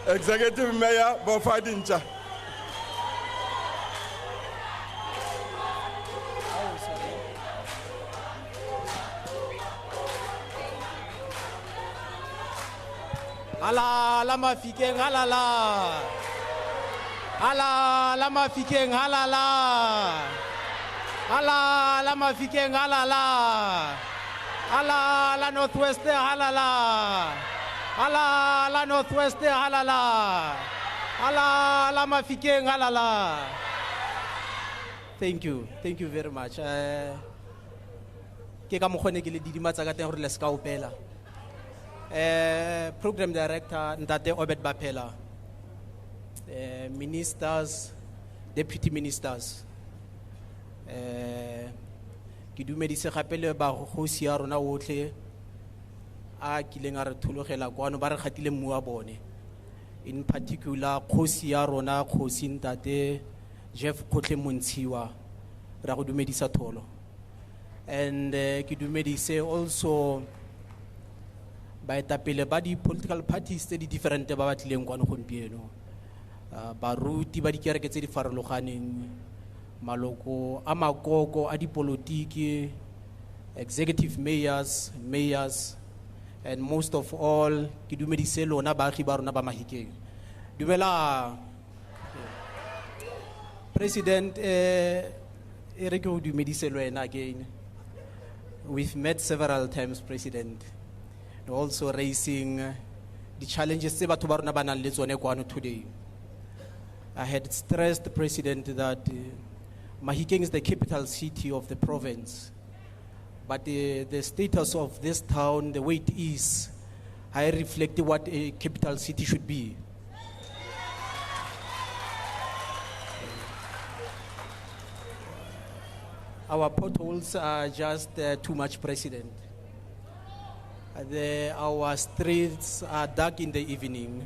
Executive Mayor Bofadincha. Hala lama fikeng halala. Hala lama fikeng halala. Hala lama fikeng halala. Hala la Northwest halala. Hala la Northwest halala. Hala lama fikeng halala. Thank you very much. Ke ka mokgone ke le didimatsa ka teng gore le ska opela. Program Director Ntate Obed Bapela, ministers, deputy ministers, ke dumedise gape le ba go sia rona otlhe a kileng a re thulogela kwano ba re khatile mmu wa bone, in particular khosi ya rona khosi Ntate Jeff Kotle Montshiwa ra go dumedisa tholo, and ke dumedise also baetapele ba di political parties tse di different ba batlileng kwano gompieno, baruti ba dikereke tse di farologaneng, maloko a makoko a dipolotiki, executive mayors, and most of all ke dumedise lona baagi ba rona ba Mahikeng. Dumela President, e re ke o dumedise le wena again. We've met several times, President, also raising the challenges tse batho ba rona ba nang le tsone kwano today. I had stressed, President, that Mahikeng is the capital city of the province, but the status of this town, the way it is, I reflect what a capital city should be. Our potholes are just too much, President. Our streets are dark in the evening.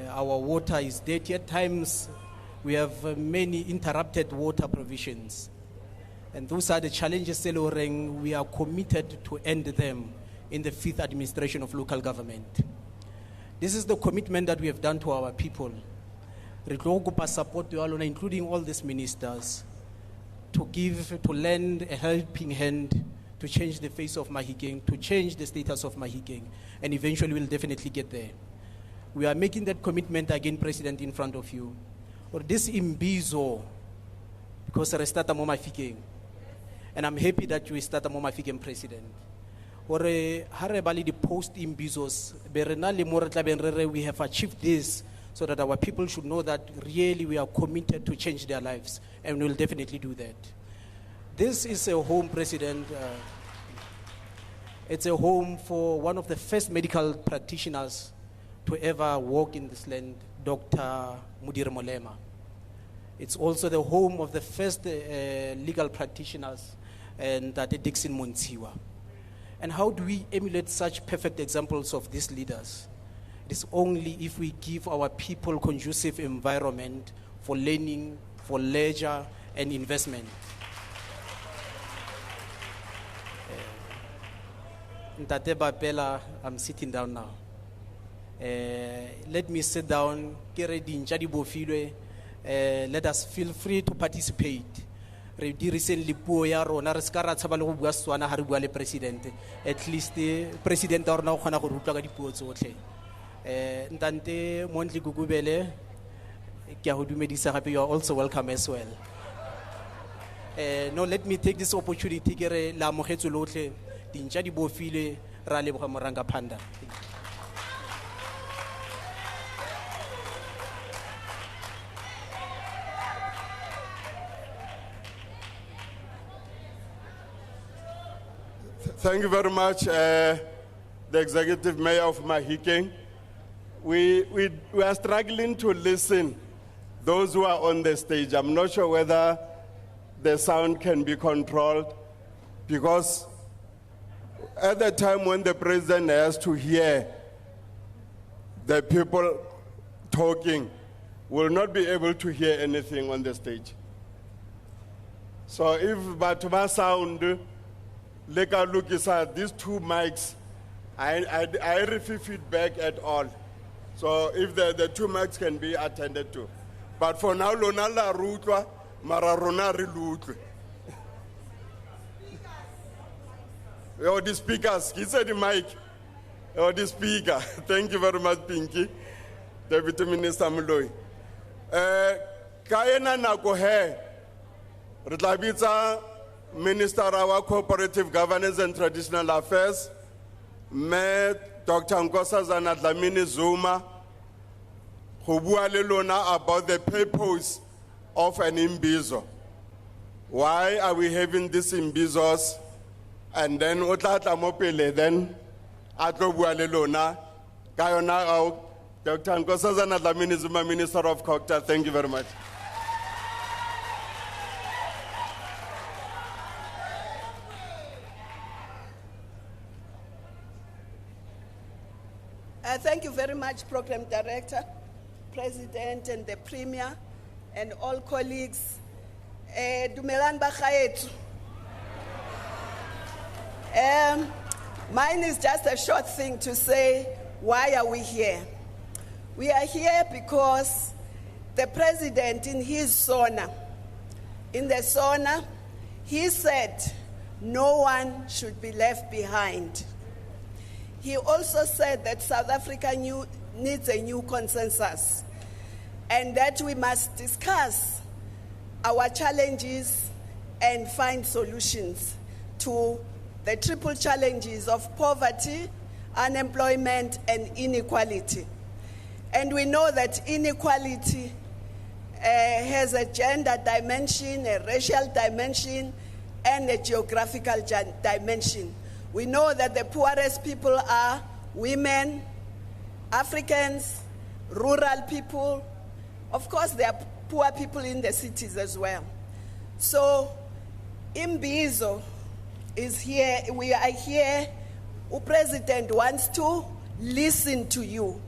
Our water is dirty. At times, we have many interrupted water provisions. And those are the challenges we are committed to end them in the 5th administration of local government. This is the commitment that we have done to our people. Support, including all these ministers, to lend a helping hand to change the face of Mahikeng, to change the status of Mahikeng, and eventually we'll definitely get there. We are making that commitment again, President, in front of you. Or this imbizo, because I start mo Mahikeng, and I'm happy that we start mo Mahikeng, President. Or harebali the post imbizos, berenali moratla we have achieved this, so that our people should know that really we are committed to change their lives, and we will definitely do that. This is a home, President. It's a home for one of the first medical practitioners to ever walk in this land, Dr. Mudir Molema. It's also the home of the first legal practitioners, and Tate Dixon Montsiwa. And how do we emulate such perfect examples of these leaders? It is only if we give our people conducive environment for learning, for leisure, and investment. Ntate Bapela, I'm sitting down now. Let me sit down. Let us feel free to participate. Recently, President. At least the President or now Ntante Montli Gugubele, you are also welcome as well. No, let me take this opportunity to la mohetso lotle dinja di bofile ra leboga moranga phanda. Thank you very much, the Executive Mayor of Mahikeng. We are struggling to listen those who are on the stage. I'm not sure whether the sound can be controlled, because at the time when the president has to hear the people talking, will not be able to hear anything on the stage. So if Batuma sound, like I look inside these two mics, I receive feedback at all. So if the 2 marks can be attended to. But for now, lona la rutlwa, mara rona re lutlwe. Yo, the speakers, he said the mic. Oh, the speaker. Thank you very much, Pinky. Deputy Minister Moloi. Kaena nako he, re tla bitsa Minister of Cooperative Governance and Traditional Affairs, me Dr. Nkosazana Dlamini Zuma, go bua le lona about the purpose of an imbizo. Why are we having these imbizos? And then otla mo pele then atlo bua le lona ka yona ao Dr. Nkosazana Dlamini Zuma, Minister of Culture. Thank you very much. Thank you very much, Program Director, President, and the Premier, and all colleagues. Dumelan Bakhayetu. Mine is just a short thing to say, why are we here? We are here because the President in his SONA, he said no one should be left behind. He also said that South Africa needs a new consensus and that we must discuss our challenges and find solutions to the triple challenges of poverty, unemployment, and inequality. And we know that inequality has a gender dimension, a racial dimension, and a geographical dimension. We know that the poorest people are women, Africans, rural people. Of course, there are poor people in the cities as well. So, imbizo is here. We are here. The President wants to listen to you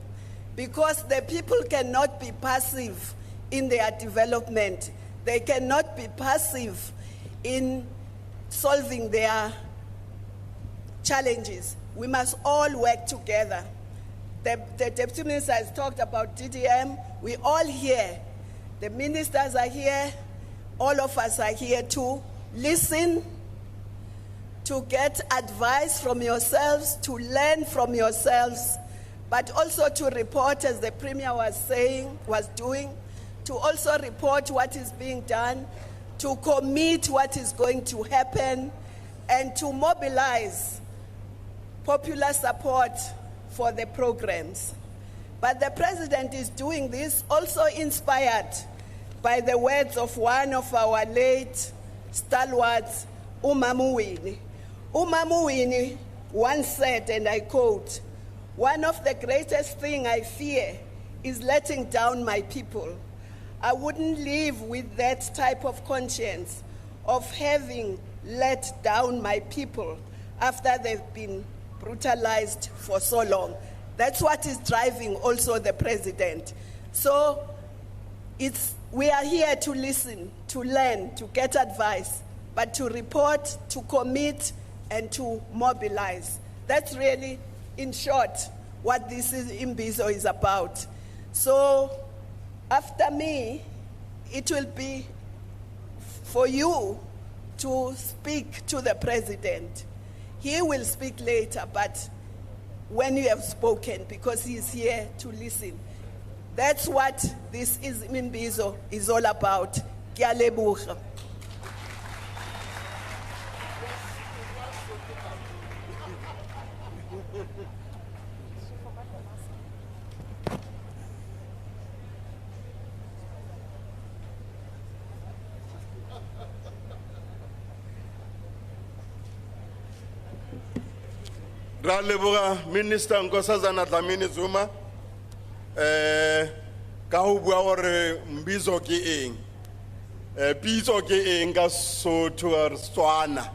because the people cannot be passive in their development. They cannot be passive in solving their challenges. We must all work together. The Deputy Minister has talked about DDM. We all here. The ministers are here. All of us are here to listen, to get advice from yourselves, to learn from yourselves, but also to report, as the Premier was doing, to also report what is being done, to commit what is going to happen, and to mobilize popular support for the programs. But the President is doing this also inspired by the words of one of our late stalwarts, Umamuwini. Umamuwini once said, and I quote, "One of the greatest things I fear is letting down my people. I wouldn't live with that type of conscience of having let down my people after they've been brutalized for so long." That's what is driving also the President. So we are here to listen, to learn, to get advice, but to report, to commit, and to mobilize. That's really, in short, what this imbizo is about. So after me, it will be for you to speak to the President. He will speak later, but when you have spoken, because he's here to listen. That's what this imbizo is all about. Ke a leboga. Ra leboga Minister Nkosazana Dlamini Zuma ka ho bua hore mbizo ke eng. Pitso ke eng ka Sotho or Setswana.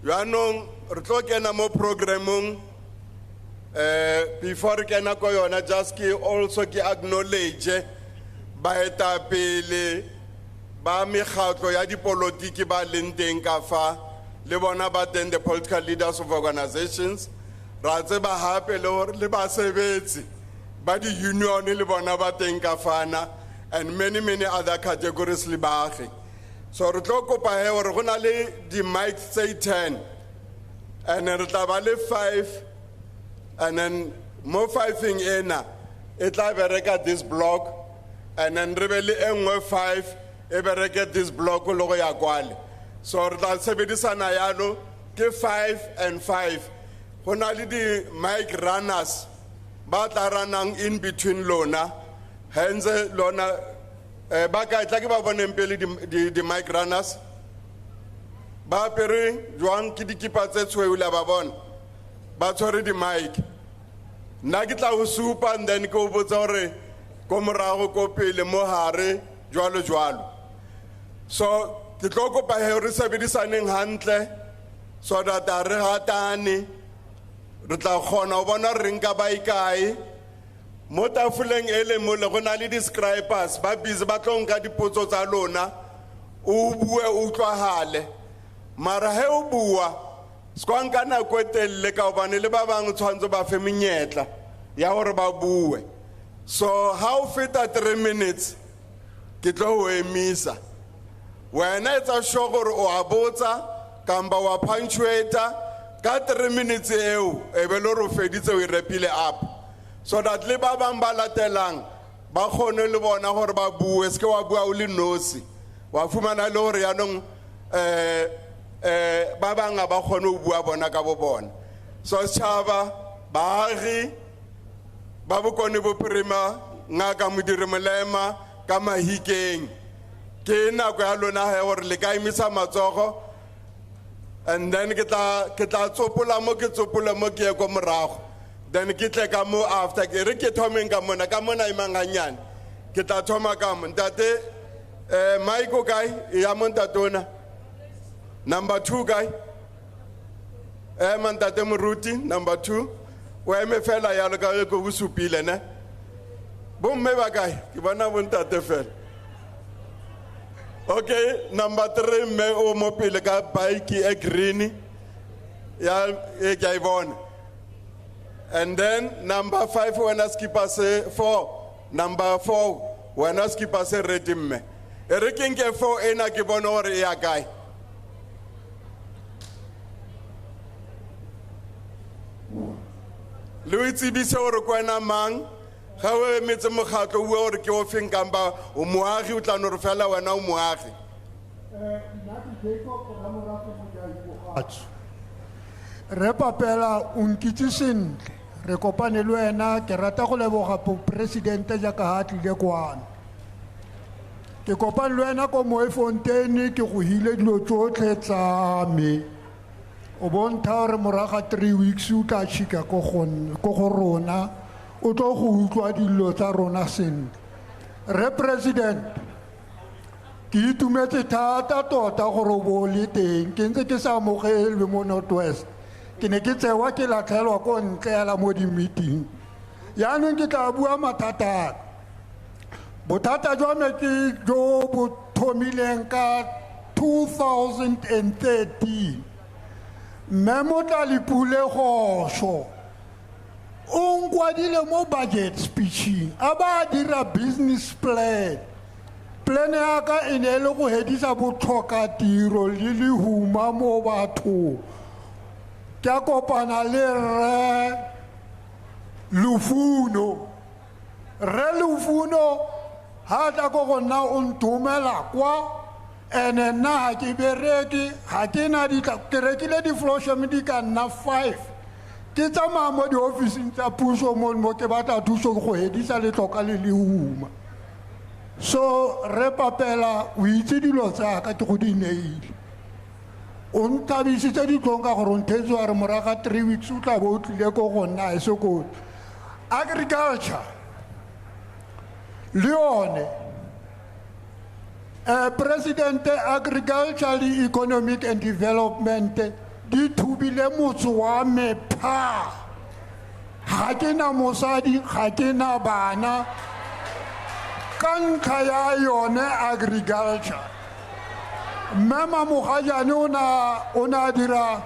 Yaanong re tlo kena mo programmong before ke kena ko yona just ke also ke acknowledge baetapele ba mekgatlo ya dipolotiki ba leng teng ka fa le bona ba teng the political leaders of organizations. Ra tseba hape le hore le basebetsi ba di union le bona ba teng ka fana, and many other categories le baagi. So re tlo kopa he hore go na le di mic say 10, and then re tla ba le 5, and then mo 5ing ena e tla bereka this block, and then re be le engwe 5 e bereke this block lo go ya kwale. So re tla sebedisana yalo ke 5 and 5. Go na le di mic runners ba tla ranang in between lona, hence lona ba ka tla ke ba boneng pele di mic runners ba pere jwang ke dikipa tse tshweu la ba bona ba tshwere di mic. Nna ke tla go supa, and then ke o botsa gore ko morago ko pele mo hare jwalo. So ke tlo kopa he re sebedisaneng hantle so that a re hatane, re tla kgona go bona reng ka ba ikae. Mo tafoleng ele mo le go na le di-scribers ba busy ba tlo nka dipotso tsa lona, o bue o utlwahale, mara he o bua ska nka nako e telele ka gobane le ba bangwe tshwanetse ba fe menyetla ya gore ba bue. So ha o feta 3 minutes ke tlo go emisa, wena etsa sure gore o a botsa kamba wa punctuator ka 3 minutes eo e be lo re o feditse o e repile up, so that le ba bang ba latelang ba kgone le bona gore ba bue, se ke wa bua o le nosi wa fumana le gore yanong ba bang ba kgone o bua bona ka bo bona. So setšhaba, baagi ba bokone bophirima, ngaka modiri molema ka Mahikeng, ke nako ya lona he gore le ka emisa matsogo, and then ke tla tsopola mo ke ye ko morago, then ke tle ka mo after ke re ke thomeng ka mona imanganyane ke tla thoma ka mo ntate Michael guy ya mo ntatona number 2 guy man ntate Moruti number 2 wa eme fela yalo ka go busupile ne bomme ba kae ke bona bo ntate fela. Okay, number 3 me o mo pele ka bike e green ya e ke ibona. And then number 5 when a skipper say 4, number 4 when a skipper say ready me. E re ke nke 4 ena ke bona hore ya kae. Louis tsebise hore kwena mang ga o emetse mokgatlo o hore ke o feng kamba o moagi o tla no re fela wena o moagi. Re papela unkitse sentle re kopane le wena ke rata go leboga presidente jaaka ha tlile kwana ke kopane le wena ko Moefontein ke go hile dilo tsotlhe tsa me o bonta gore moraga 3 weeks o tla chika ko go rona o tlo go utlwa dilo tsa rona sentle. Re president ke itumetse thata tota gore o bo le teng ke ntse ke sa amogele mo Northwest ke ne ke tsewa ke latlhelwa ko ntlela mo di-meeting yaanong ke tla bua mathata bothata jwa me ke jo bo thomileng ka 2013 mme mo tla lepule gosho o nkwadile mo budget speeching a ba dira business plan ya ka e ne le go hedisa botlhoka tiro le lehuma mo batho ke a kopana le Re Lufuno ha tla go gona o ntumela kwa ene nna ha ke bereke ha ke na ke rekile di-flosham di ka nna 5 ke tsamaya mo di-officing tsa puso mo ke batla thuso go hedisa letloka le lehuma. So re papela o itse dilo tsaka ke go di neile o ntabisitse ditlong ka gore o nthetse wa re moraga 3 weeks o tla bo o tlile ko go nna e sekolo. Agriculture le yone president agriculture le economic and development di thubile motse wa me pha ga ke na mosadi ga ke na bana ka ntlha ya yone agriculture. Mama mogajane o na dira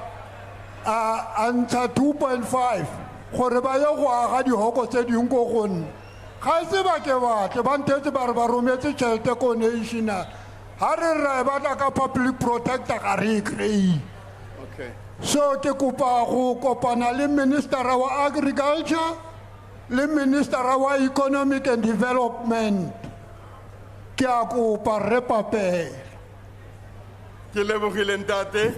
a ntsha 2.5 gore ba ye go aga dihoko tse ding ko gonne ga se ba ke batle ba ntetse ba re ba rometse tšhelete ko national ga re re batla ka public protector ga re e kry-ile Okay. so ke kopa go kopana le ministera wa agriculture le ministera wa economic and development ke a kopa re papela Ke lebogile ntate.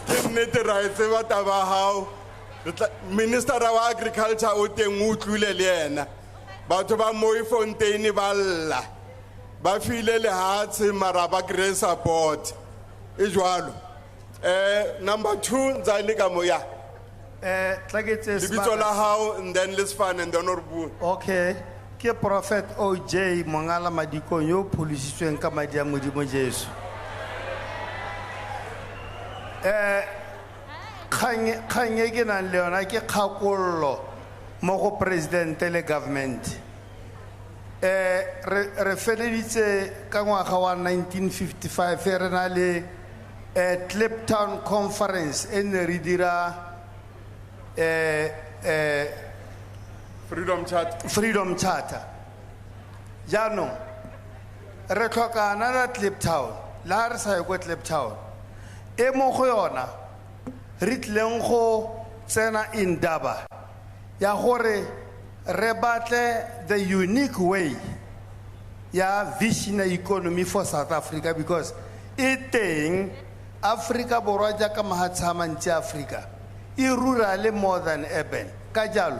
Ke nnete ra e tseba taba ya hao. Minister wa agriculture o teng o tlile le yena. Batho ba Mooifontein ba lla. Ba file lehatshe mara ba kry support. E jwalo. Number 2 nzane ka moya. Lebitso la hao and then let's find and then orbu. Okay. Ke Prophet OJ Mongala Madikonyo polisitsweng ka madi a Modimo Jesu. Kganye ke nang le yona ke kgakollo mo go president le government. Re feleditse ka ngwaga wa 1955 re na le Cliptown Conference e ne re dira Freedom Charter. Jaanong re tlhoka another Cliptown la re sa ye ko Cliptown e mo go yona re tlileng go tsena indaba ya gore re batle the unique way ya vision economy for South Africa because it teng Africa borwa jaaka mahatsha mantsi Africa e rural more than urban ka jalo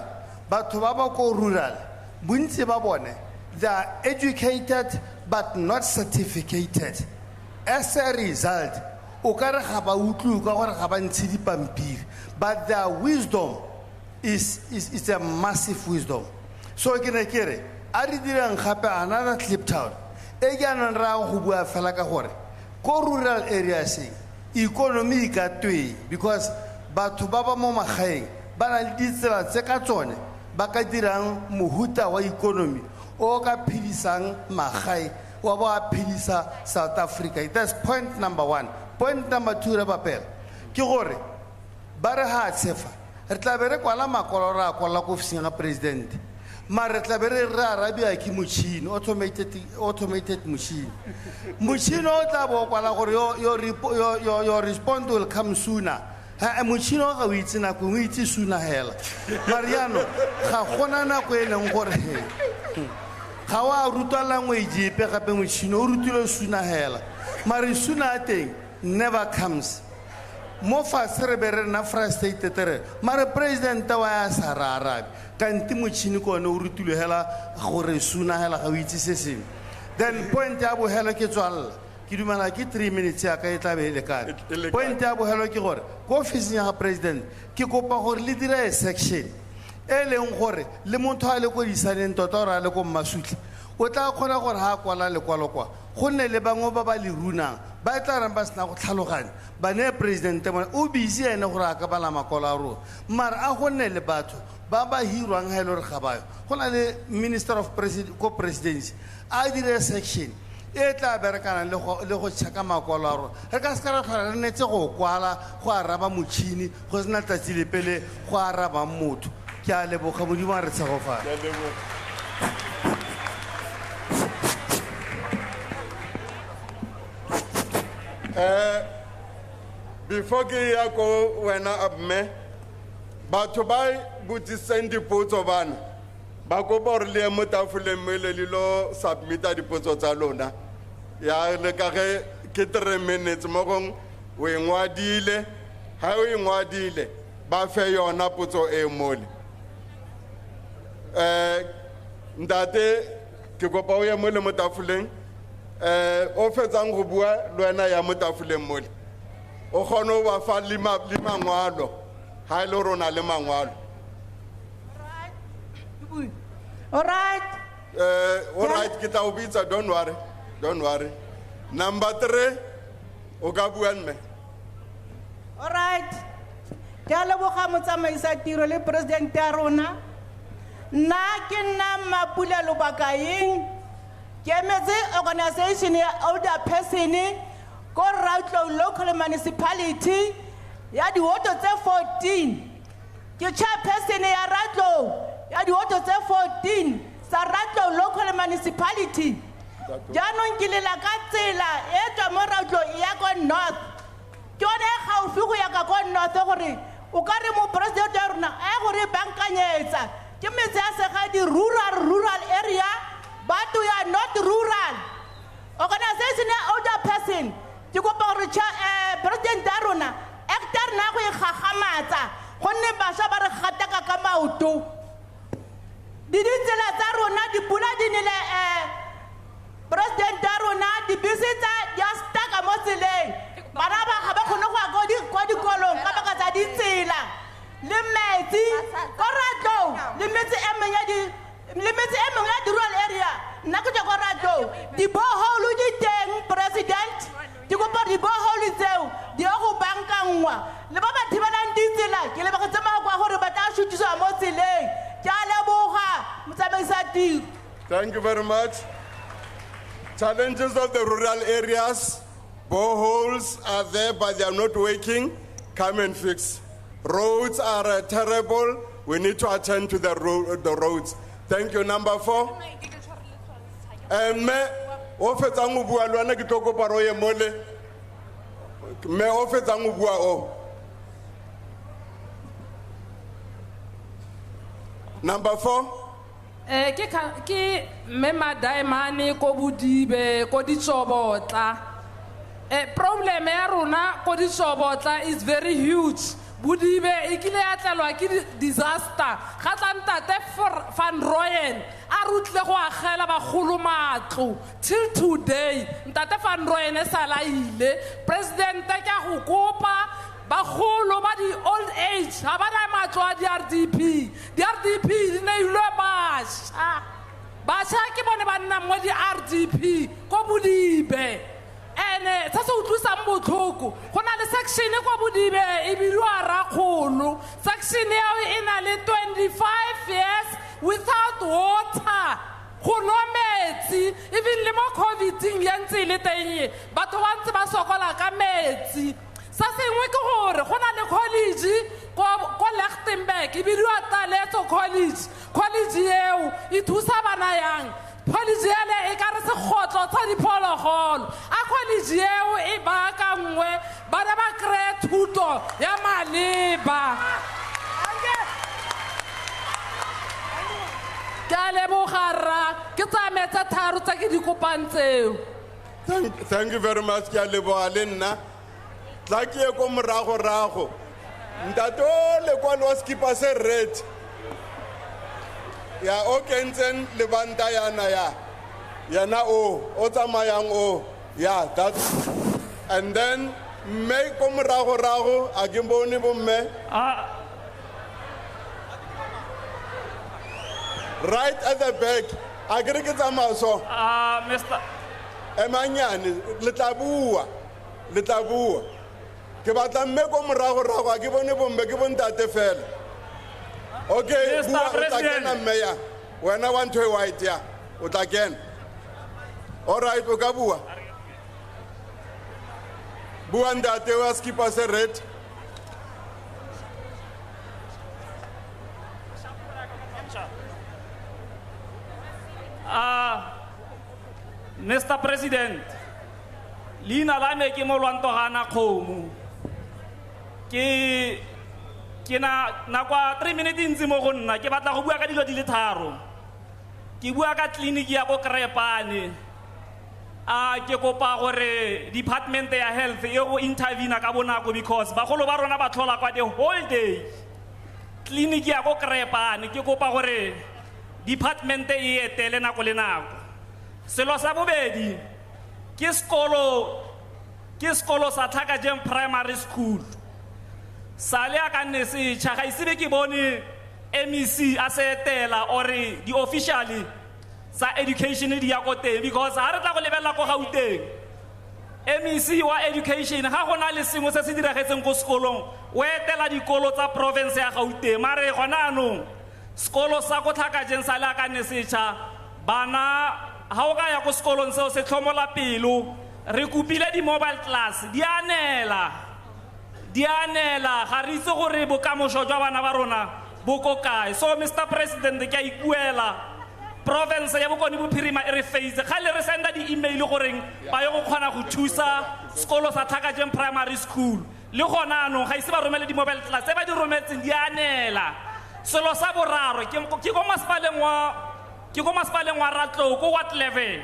batho ba ba ko rural bontsi ba bone they are educated but not certificated. As a result o ka re ga ba utlu ka gore ga ba ntse dipampiri but their wisdom is a massive wisdom. So ke ne ke re a re dirang gape another Cliptown e jaanong ra go bua fela ka gore ko rural areas economy ka twe because batho ba ba mo magaeng ba na le ditsela tse ka tsone ba ka dirang mohuta wa economy o ka phedisang magae wa ba phedisa South Africa. That's point number 1. Point number 2 re bapela ke gore ba re ha tsefa re tla be re kwala makolo ra kwala ko ofising ga president mara re tla be re arabia ke motšhini automated machine o tla bo kwala gore your response will come sooner. Motšhini o ga o itse nako o itse sooner hela mara yaanong ga gona nako e leng gore ga wa rutwa language epe gape motšhini o rutile sooner hela mara sooner a teng never comes. Mo fatshe re be re nna frustrated re mara president wa ya sa re arabe kanti motšhini kone o rutilwe hela gore sooner hela ga o itse se sengwe. Then point ya bohelo ke tswalela ke dumela ke 3 minutes ya ka e tla be le kane. Point ya bohelo ke gore ko ofising ya president ke kopa gore le dire section e leng gore le motho a le ko disaneng tota gore a le ko Mmasutli o tla kgona gore ha kwala lekwalo kwa go nne le bangwe ba ba le runang ba tla rang ba sena go tlhaloganya ba ne president bona o busy ene gore a ka bala makwalo a rona mara a go nne le batho ba ba hirwang ha e le gore ga bayo go na le minister of presidency a dire section e tla berekana le go checka makwalo a rona re ka se ka ra tlhola re netse go kwala go araba motšhini go sena tsatsi le pele go araba motho ke a leboga Modimo a re tshegofala. Before ke ya ko wena amme batho ba botsiseng dipotso bana ba go bor le mo tafoleng mele le lo submita dipotso tsa lona ya le ka ge ke 3 minutes mo gong o engwadile ha o engwadile ba fe yona potso e mole ndate ke go pa o ya mo le mo tafoleng o fetsang go bua le wena ya mo tafoleng mole o kgone ba fa le mangwalo ha ile rona le mangwalo. All right. All right, ke tla o bitsa, don't worry. Number 3 o ka bua mme. All right. Ke a leboga motsamaisa tiro le president ya rona. Nna ke nna Mapula Lobakaeng ke emetse organization ya older person ko Rautlo local municipality ya di woto tse 14 ke chairperson ya Ratlo ya di-auto tse 14 sa Ratlo local municipality. Jaanong ke lela ka tsela e tswa mo Ratlo e ya ko north. Ke yone e gaufi go ya ka ko north gore o ka re mo president wa rona a gore bankanyetsa ke metse a sega di rural area but we are not rural. Organization ya older person ke kopa gore president wa rona hectare na go e gagamatsa gonne basha ba re gataka ka maoto. Ditsela tsa rona dipula di nele president wa rona dibese tsa ya staka mo tseleng bana ba ga ba kgone go ya kwa dikolong ka baka tsa ditsela le metsi ko Ratlo le metsi e mengwe ya di-rural area nna ke tswa ko Ratlo di-borehole di teng president ke kopa di-borehole tseo di ya go bankangwa le ba ba thibelang ditsela ke lebagetse mago a gore ba tla šutišwa mo tseleng ke a leboga motsamaisa tiro. Thank you very much. Challenges of the rural areas, boreholes are there but they are not working. Come and fix. Roads are terrible. We need to attend to the roads. Thank you. Number 4. Me ofetsa go bua le wena ke tlo kopa ro ye mole. Me ofetsa go bua o. Number 4. Ke Mema Daimani ko Budibe ko Ditsobotla. Problem ya rona ko Ditsobotla is very huge. Budibe ikile ya tlalwa ke disaster. Ga tla ntate Van Rooyen a rutle go agela bagolo matlo till today. Ntate Van Rooyen e sala ile president ke go kopa bagolo ba di old age ha ba na matlo a di-RDP di ne ilwe basha ke bone ba nna mo di-RDP ko Budibe ene sa se utlwisang botlhoko go na le section kwa Budibe e bidiwa Rakgolo. Section eo e na le 25 years without water go no metsi even le mo COVID ya ntse le teng batho ba ntse ba sokola ka metsi. Sa sengwe ke gore go na le college ko Lichtenburg e bidiwa Taletso college eo e thusa bana yang college ele e ka re sekgotlo tsa diphologolo a college eo e baakangwe bana ba kry thuto ya maleba. Ke a lebogara ke tsa metsa tharo tsa ke di kopantseo. Thank you very much. Ke a leboga le nna. Tla ke ye ko morago ntate o lekwalo wa skipa se red ya o kentseng lebanta yana o tsamayang o ya that and then me ko morago a ke bone bomme right at the back a ke re ke tsamaya so Mr. emanyane le tla bua ke batla mme ko morago a ke bone bomme ke bontate fela. Okay, Mr. bua o tla President. kena mmeya wena wa ntho e white ya o tla kena. All right, o ka bua ntate wa skipa se red. Mr. President, leina la me ke Molwantogana Kgomo. Ke na kwa 3 minutes ntse mo go nna ke batla go bua ka dilo di le tharo. Ke bua ka clinic ya go Krepane. Ke kopa gore department ya health e go intervene ka bonako because bagolo ba rona ba tlhola kwa the whole day. Clinic ya go Krepane ke kopa gore department e etele nako le nako. Selo sa bobedi ke skolo sa Tlhakajem Primary School. Sale a ka nne se tšha ga isebe ke bone MEC a se etela or di officially sa education di ya ko teng because ha re tla go lebelela ko Gauteng MEC wa education ga gona le sengwe se se diragetseng ko sekolong o etela dikolo tsa province ya Gauteng mare gona anong skolo sa ko Tlhakajem sale a ka nne se tšha bana ha o ka ya ko sekolong seo se tlhomola pelo re kupile di mobile class di anela di anela ga re itse gore bokamoso jwa bana ba rona bo ko kae. So Mr. President ke a ikuela province ya Bokone Bophirima e re face ga le re senda di email goreng ba yo go kgona go thusa sekolo sa Thakajeng Primary School le gona no ga ise ba romele di mobile class tse ba di rometseng di anela. Selo sa boraro ke go masipaleng wa Ratlou ko what level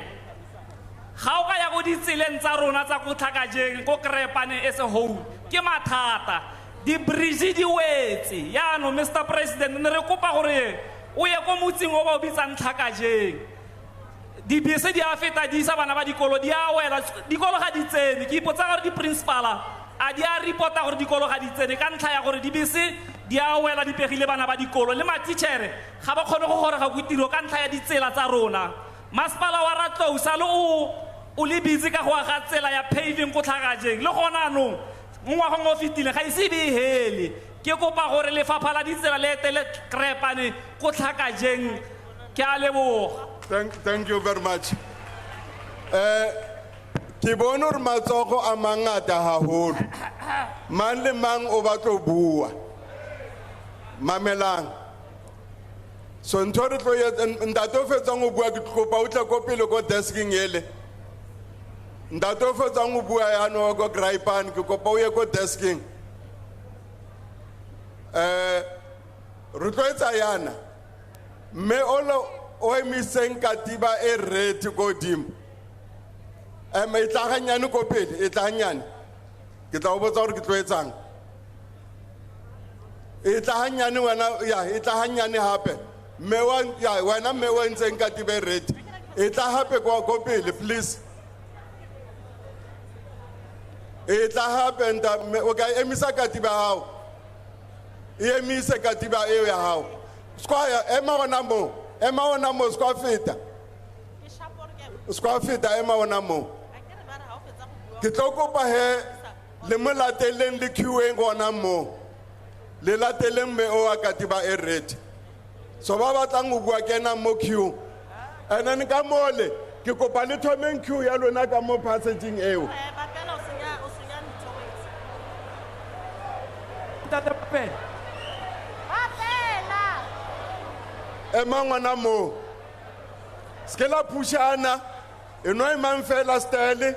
ga o ka ya go ditseleng tsa rona tsa go Thakajeng ko Krepane as a whole ke mathata di bridge di wetse ya no Mr. President ne re kopa gore o ye ko motseng o ba o bitsang Thakajeng di bese di a feta di isa bana ba dikolo di a wela dikolo ga di tsene ke ipotsa gore di principala a di a reporta gore dikolo ga di tsene ka ntlha ya gore di bese di a wela di pegile bana ba dikolo le matitšhere ga ba kgone go gorega go tiro ka ntlha ya ditsela tsa rona. Masepala wa Ratlou sa le o le busy ka go aga tsela ya paving ko Thakajeng le gona no mo ngwageng o fetile ga ise be hele ke kopa gore lefapha la ditsela le etele Krepane ko Thakajeng ke a leboga. Thank you very much. Ke bona gore matsogo a mangata haholo mang le mang o batlo bua mamelang so ntho re tlo ntate o fetsang go bua ke kopa o tla ko pele ko desking ele ntate o fetsang go bua ya no go Kraipan ke kopa o ye ko desking re tlo etsa yana mme o emiseng katiba e red go dim e tla ganyane ko pele e tla ganyane ke tla o botsa gore ke tlo etsang e tla ganyane wena ya e tla ganyane hape mme wena mme wa ntseng katiba e red e tla hape ko pele please e tla hape nta o ka emisa katiba hao e emise katiba eo ya hao skwa ema ona mo skwa feta ema ona mo ke tlo kopa he le mo lateleng le queueng gona mo le lateleng me o a katiba e red so ba batlang go bua kena mo queue ene ne ka mole ke kopa le thomeng queue ya lona ka mo passaging eo ema ngwana mo ske la pushana e no imang fela style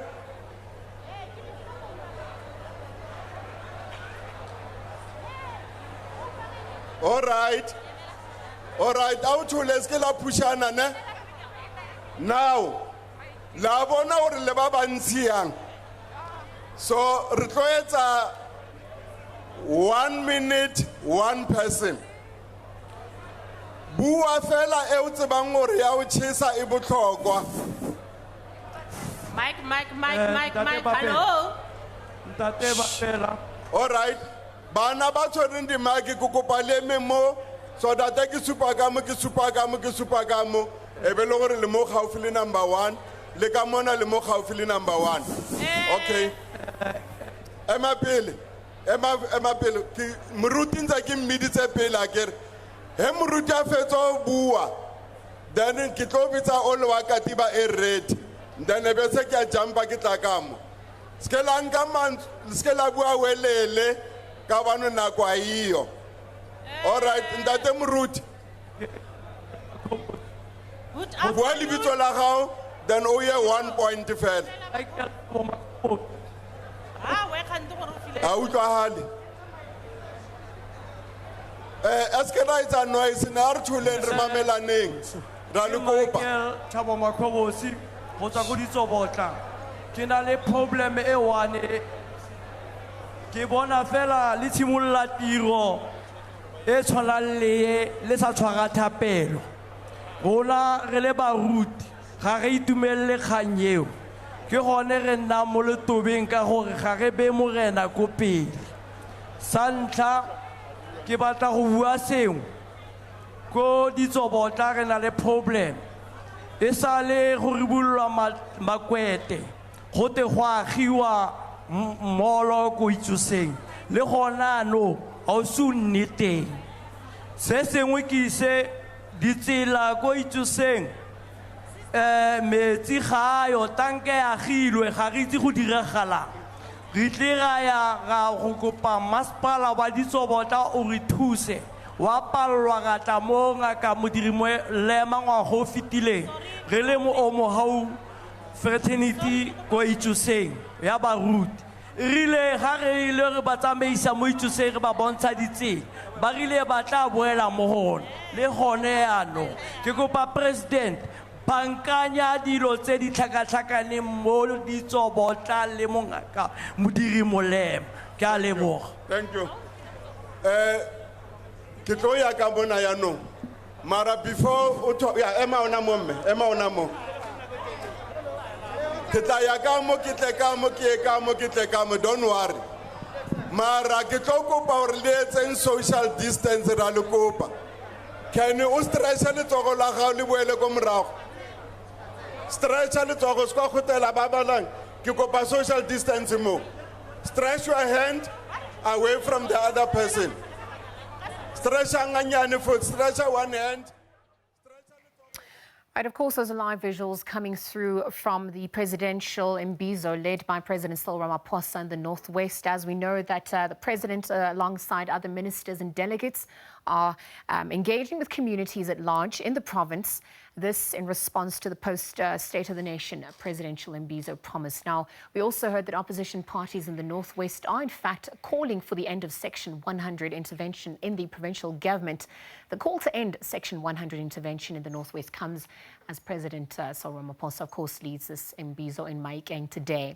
all right out let's get la pushana ne now la bona gore le ba bantsiang so re tlo etsa 1 minute 1 person bua fela e o tsebang gore ya o tshisa e botlhokwa Mike, hello. Ntate ba fela. All right bana ba tshwereng di mike ke kopa le memo so that ke supa ka mo e be le gore le mo gaufi le number 1 le ka mona le mo gaufi le number 1 okay ema pele ke moruti ntse ke mmiditse pele a kere he moruti a fetsa o bua then ke tlo bitsa o le wa katiba e red then e be se ke a jumpa ke tla ka mo ske la nka man ske la bua welele ka bana na kwa iyo all right ntate moruti Good bua afternoon. le bitso la gago then o ye 1 point fela We can't do it. a utlwagale eske ra etsa noise ne a re tsholeng re mamelaneng ra le kopa Michael Thabo Makhobosi go tswa go Ditsobotla ke na le problem e one ke bona fela le tshimolola tiro e tshwanang le sa tshwara thapelo rona re le baruti ga re itumelele kgang eo ke gone re nna mo letobeng ka gore ga re be morena ko pele sa ntlha ke batla go bua sengwe ko Ditsobotla re na le problem e sa le go ribololwa makwete go te go agiwa molo ko Itsoseng le gona no a o se o nne teng se sengwe ke ise ditsela ko Itsoseng metsi ga ayo tanke ya agilwe ga re itse go diragalang re tle ra go kopa masepala wa Ditsobotla o re thuse wa pallwa ga tla mo ngaka modiri mo lema ngwa go fitileng re le mo o mo hau fraternity ko Itsoseng ya baruti rile ga re ile re ba tsamaisa mo Itsoseng re ba bontsha ditsela ba rile ba tla boela mo hona le gone ano ke kopa president bankanya dilo tse di tlhakatlhakane mo Ditsobotla le mo ngaka modiri mo lema ke a leboga. Thank you. Ke tlo ya ka bona ya no. Mara before ya Emma ona mo. Ke tla ya ka mo ke tle ka mo don't worry. Mara ke tlo kopa hore le etseng social distance ra le kopa. Can you stretch le tsogo la ga le boele ko morago? Stretch le tsogo ska khotela ba balang. Ke kopa social distance mo. Stretch your hand away from the other person. Stretch one hand. Right, of course, those are live visuals coming through from the presidential imbizo led by President Cyril Ramaphosa in the Northwest. As we know that the president, alongside other ministers and delegates, are engaging with communities at large in the province. This in response to the post-State of the Nation presidential imbizo promise. Now, we also heard that opposition parties in the Northwest are in fact calling for the end of Section 100 intervention in the provincial government. The call to end Section 100 intervention in the Northwest comes as President Cyril Ramaphosa, of course, leads this imbizo in Mahikeng today.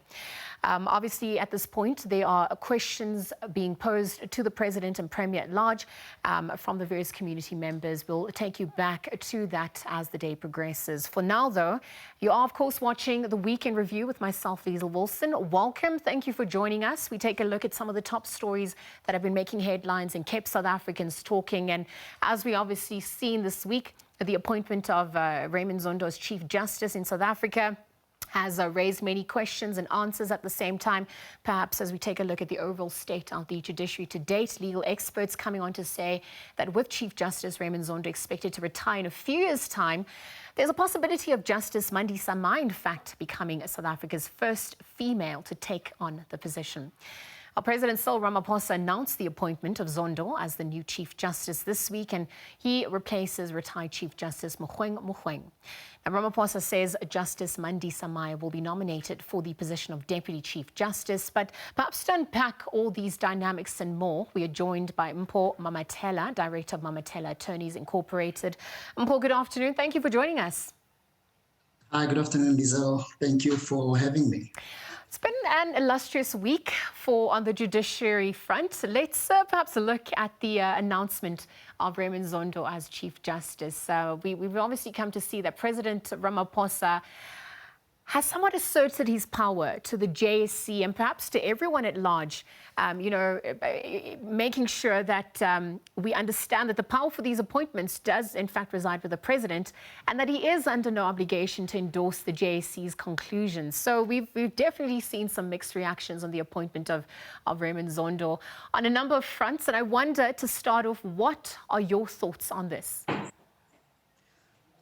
Obviously, at this point, there are questions being posed to the President and Premier at large from the various community members. We'll take you back to that as the day progresses. For now, though, you are, of course, watching the Weekend Review with myself, Liesl Wilson. Welcome. Thank you for joining us. We take a look at some of the top stories that have been making headlines and kept South Africans talking. And as we obviously seen this week, the appointment of Raymond Zondo as Chief Justice in South Africa has raised many questions and answers at the same time. Perhaps as we take a look at the overall state of the judiciary to date, legal experts coming on to say that with Chief Justice Raymond Zondo expected to retire in a few years' time, there's a possibility of Justice Mandisa Ma, in fact, becoming South Africa's first female to take on the position. President Cyril Ramaphosa announced the appointment of Zondo as the new Chief Justice this week, and he replaces retired Chief Justice Mogoeng Mogoeng. Now, Ramaphosa says Justice Mandisa Ma will be nominated for the position of Deputy Chief Justice. But perhaps to unpack all these dynamics and more, we are joined by Mpho Mamatela, Director of Mamatela Attorneys Incorporated. Mpho, good afternoon. Thank you for joining us. Hi, good afternoon, Liesl. Thank you for having me. It's been an illustrious week on the judiciary front. Let's perhaps look at the announcement of Raymond Zondo as Chief Justice. We've obviously come to see that President Ramaphosa has somewhat asserted his power to the JSC and perhaps to everyone at large, making sure that we understand that the power for these appointments does in fact reside with the president and that he is under no obligation to endorse the JSC's conclusions. So we've definitely seen some mixed reactions on the appointment of Raymond Zondo on a number of fronts. And I wonder, to start off, what are your thoughts on this?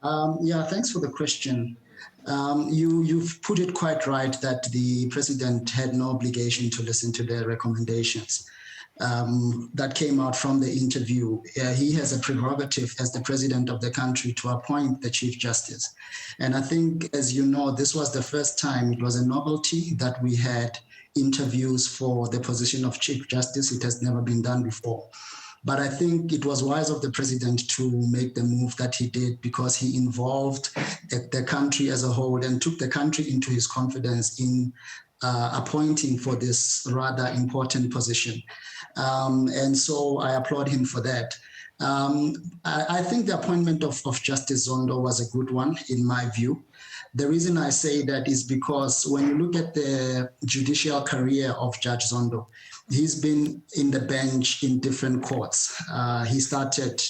Thanks for the question. You've put it quite right that the president had no obligation to listen to the recommendations that came out from the interview. He has a prerogative as the president of the country to appoint the Chief Justice. And I think, as you know, this was the first time, it was a novelty that we had interviews for the position of Chief Justice. It has never been done before. But I think it was wise of the president to make the move that he did, because he involved the country as a whole and took the country into his confidence in appointing for this rather important position. And so I applaud him for that. I think the appointment of Justice Zondo was a good one, in my view. The reason I say that is because when you look at the judicial career of Judge Zondo, he's been in the bench in different courts. He started,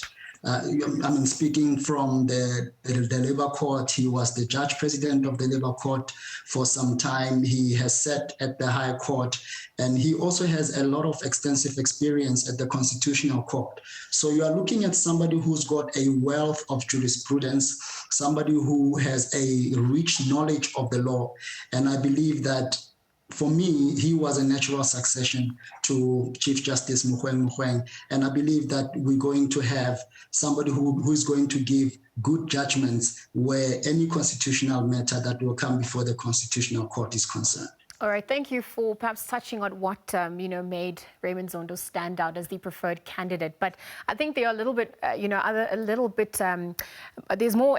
speaking from the Labour Court, he was the judge president of the Labour Court for some time. He has sat at the High Court, and he also has a lot of extensive experience at the Constitutional Court. So you are looking at somebody who's got a wealth of jurisprudence, somebody who has a rich knowledge of the law. And I believe that for me, he was a natural succession to Chief Justice Mogoeng, and I believe that we're going to have somebody who is going to give good judgments where any constitutional matter that will come before the Constitutional Court is concerned. All right, thank you for perhaps touching on what made Raymond Zondo stand out as the preferred candidate. But I think there are a little bit, there's more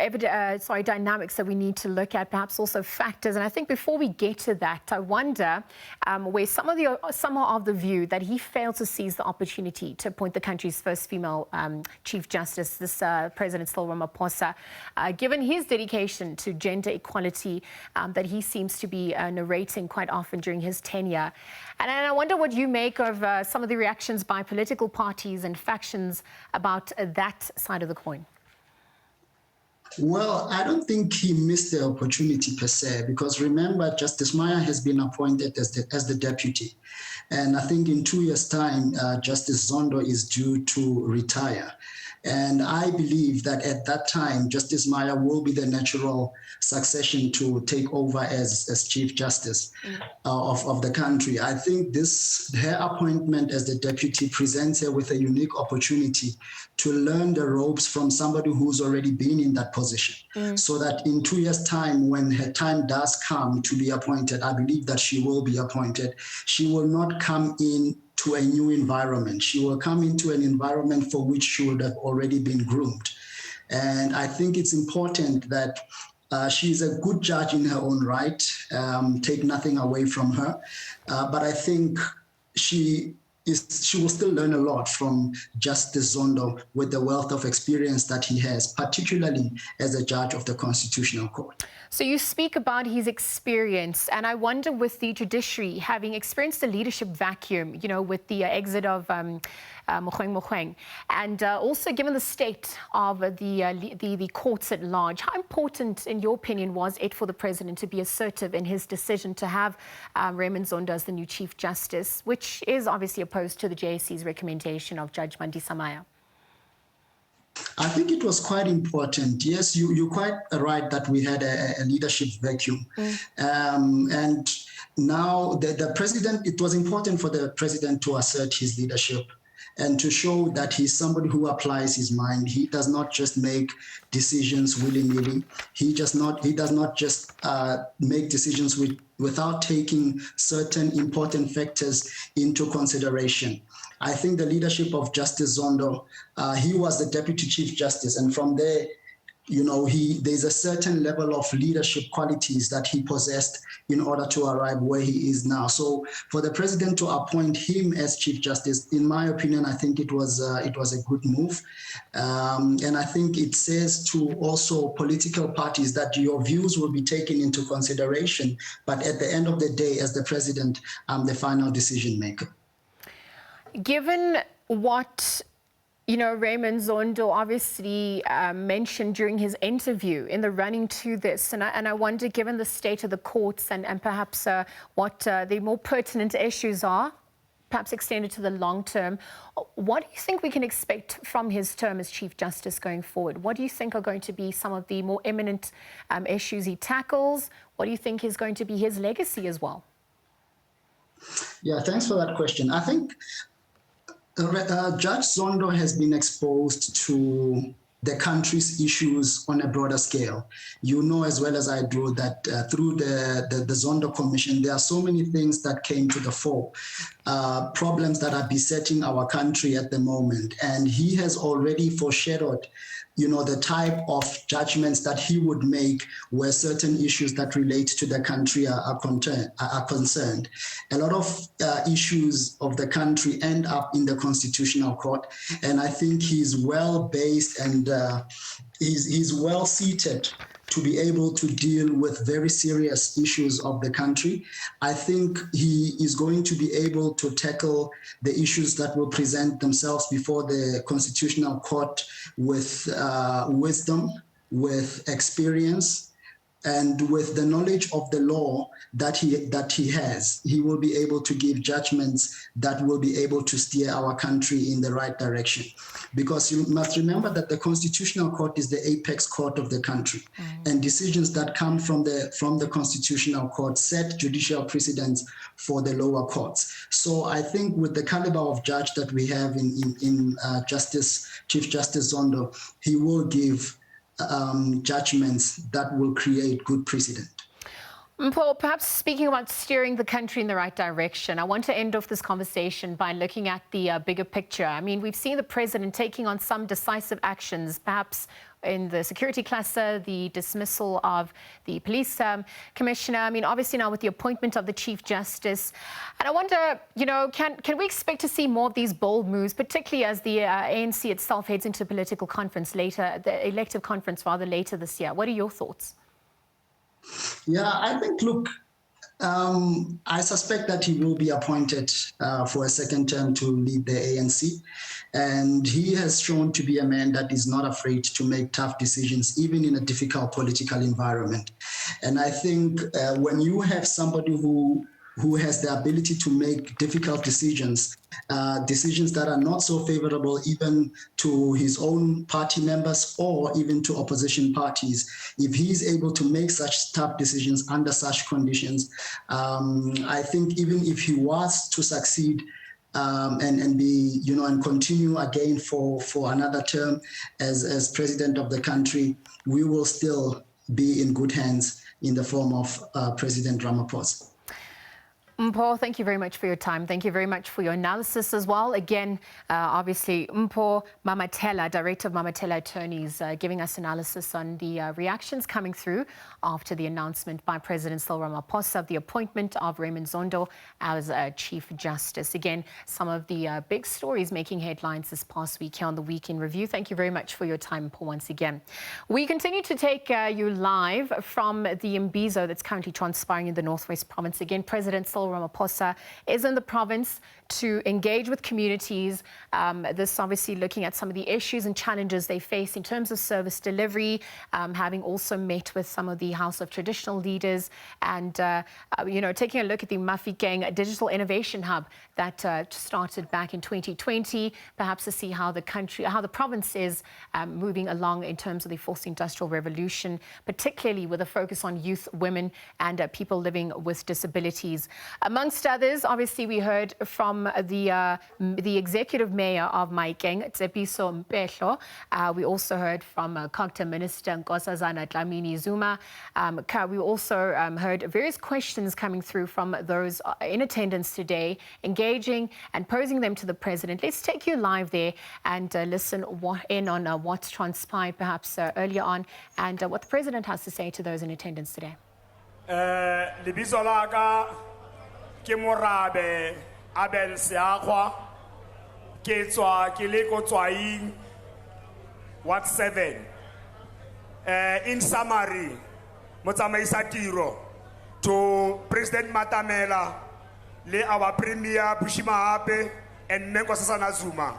dynamics that we need to look at, perhaps also factors. And I think before we get to that, I wonder where some are of the view that he failed to seize the opportunity to appoint the country's first female Chief Justice, this President Cyril Ramaphosa, given his dedication to gender equality that he seems to be narrating quite often during his tenure. And I wonder what you make of some of the reactions by political parties and factions about that side of the coin. Well, I don't think he missed the opportunity per se, because remember, Justice Maya has been appointed as the deputy. And I think in 2 years' time, Justice Zondo is due to retire. And I believe that at that time, Justice Maya will be the natural succession to take over as Chief Justice of the country. I think her appointment as the deputy presents her with a unique opportunity to learn the ropes from somebody who's already been in that position. So that in 2 years' time, when her time does come to be appointed, I believe that she will be appointed. She will not come in to a new environment. She will come into an environment for which she would have already been groomed. And I think it's important that she's a good judge in her own right, take nothing away from her. But I think she will still learn a lot from Justice Zondo with the wealth of experience that he has, particularly as a judge of the Constitutional Court. So you speak about his experience, and I wonder, with the judiciary having experienced a leadership vacuum, with the exit of Mogoeng, and also given the state of the courts at large, how important, in your opinion, was it for the president to be assertive in his decision to have Raymond Zondo as the new Chief Justice, which is obviously opposed to the JSC's recommendation of Judge Mandisa Maya? I think it was quite important. Yes, you're quite right that we had a leadership vacuum. And now the president, it was important for the president to assert his leadership and to show that he's somebody who applies his mind. He does not just make decisions willy-nilly. He does not just make decisions without taking certain important factors into consideration. I think the leadership of Justice Zondo, he was the Deputy Chief Justice, and from there, there's a certain level of leadership qualities that he possessed in order to arrive where he is now. So for the president to appoint him as Chief Justice, in my opinion, I think it was a good move. And I think it says to also political parties that your views will be taken into consideration, but at the end of the day, as the president, I'm the final decision maker. Given what Raymond Zondo obviously mentioned during his interview in the running to this, and I wonder, given the state of the courts and perhaps what the more pertinent issues are, perhaps extended to the long term, what do you think we can expect from his term as Chief Justice going forward? What do you think are going to be some of the more imminent issues he tackles? What do you think is going to be his legacy as well? Yeah, thanks for that question. I think Judge Zondo has been exposed to the country's issues on a broader scale. You know as well as I do that through the Zondo Commission, there are so many things that came to the fore, problems that are besetting our country at the moment. And he has already foreshadowed the type of judgments that he would make where certain issues that relate to the country are concerned. A lot of issues of the country end up in the Constitutional Court, and I think he's well-based and he's well-seated to be able to deal with very serious issues of the country. I think he is going to be able to tackle the issues that will present themselves before the Constitutional Court with wisdom, with experience, And with the knowledge of the law that he has, he will be able to give judgments that will be able to steer our country in the right direction. Because you must remember that the Constitutional Court is the apex court of the country, and decisions that come from the Constitutional Court set judicial precedents for the lower courts. So I think with the caliber of judge that we have in Chief Justice Zondo, he will give judgments that will create good precedent. Paul, perhaps speaking about steering the country in the right direction, I want to end off this conversation by looking at the bigger picture. I mean, we've seen the president taking on some decisive actions, perhaps in the security cluster, the dismissal of the police commissioner. I mean, obviously now with the appointment of the Chief Justice. And I wonder, you know, can we expect to see more of these bold moves, particularly as the ANC itself heads into a political conference later, the elective conference rather later this year? What are your thoughts? Yeah, I think, look, I suspect that he will be appointed for a second term to lead the ANC. And he has shown to be a man that is not afraid to make tough decisions, even in a difficult political environment. And I think when you have somebody who has the ability to make difficult decisions, decisions that are not so favorable even to his own party members or even to opposition parties, if he's able to make such tough decisions under such conditions, I think even if he was to succeed and be, you know, and continue again for another term as president of the country, we will still be in good hands in the form of President Ramaphosa. Mpho, thank you very much for your time. Thank you very much for your analysis as well. Again, obviously, Mpho Mamatela, Director of Mamatela Attorneys, giving us analysis on the reactions coming through after the announcement by President Cyril Ramaphosa of the appointment of Raymond Zondo as Chief Justice. Again, some of the big stories making headlines this past week here on the Week in Review. Thank you very much for your time, Mpho, once again. We continue to take you live from the imbizo that's currently transpiring in the Northwest Province. Again, President Cyril Ramaphosa is in the province to engage with communities. This obviously looking at some of the issues and challenges they face in terms of service delivery, having also met with some of the House of Traditional Leaders and, you know, taking a look at the Mafikeng Digital Innovation Hub that started back in 2020, perhaps to see how the country, how the province is moving along in terms of the fourth industrial revolution, particularly with a focus on youth, women and people living with disabilities. Amongst others, obviously, we heard from the executive mayor of Maikeng, Tsepiso Mpehlo. We also heard from Cogta Minister Nkosazana Dlamini Zuma. We also heard various questions coming through from those in attendance today, engaging and posing them to the president. Let's take you live there and listen in on what's transpired perhaps earlier on and what the president has to say to those in attendance today. Lebitso la ka ke Morabe Abel Seakwa ke tswa ke le ko tswaing Ward 7. In summary, motsamaisa tiro to President Matamela le our Premier Bushimahape and Nkosazana Zuma.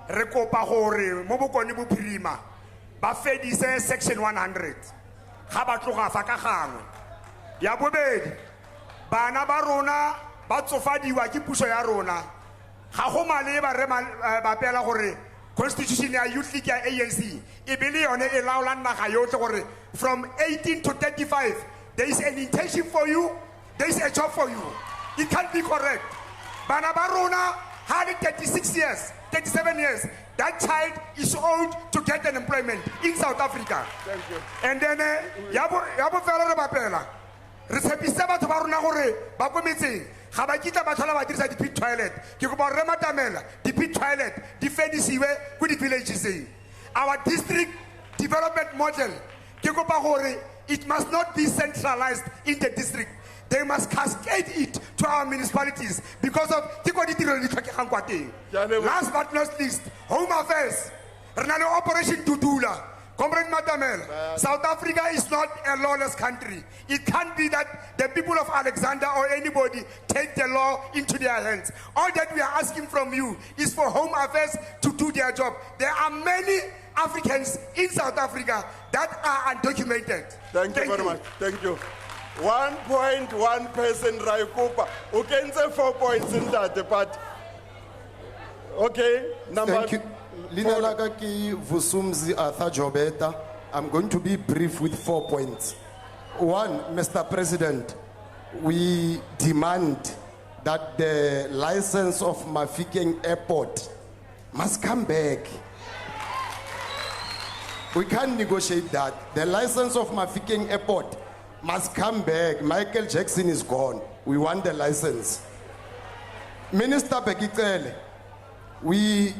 Re kopa gore mo bokone bo phirima ba fedise section 100 ga ba tloga fa ka gangwe. Ya bobedi bana ba rona ba tsofadiwa ke puso ya rona ga go maleba re ba pela gore constitution ya youth league ya ANC e be le yone e laola naga yotlhe gore from 18 to 35 there is an intention for you, there is a job for you. It can't be correct. Bana ba rona had 36 years, 37 years. That child is old to get an employment in South Africa. Thank you. And then yabo fela re ba pela re tshepisa batho ba rona gore ba ko metseng ga ba kitla ba tlhola ba dirisa di-pit toilet ke kopa re Matamela di-pit toilet di fedisiwe ko di-villages. Our district development model ke kopa gore it must not be centralized in the district. They must cascade it to our municipalities because of last but not least, Home Affairs. Operation Dudula. Comrade Matamela, South Africa is not a lawless country. It can't be that the people of Alexander or anybody take the law into their hands. All that we are asking from you is for Home Affairs to do their job. There are many Africans in South Africa that are undocumented. Thank you very much. Thank you. 1 point, 1 person, Raikupa. Who can say 4 points in that, but okay, number. Thank you. Lina laka ki Vusumzi Arthur Jobeta. I'm going to be brief with 4 points. 1, Mr. President, we demand that the license of Mafikeng Airport must come back. We can't negotiate that. The license of Mafikeng Airport must come back. Michael Jackson is gone. We want the license. Minister Bekitele, we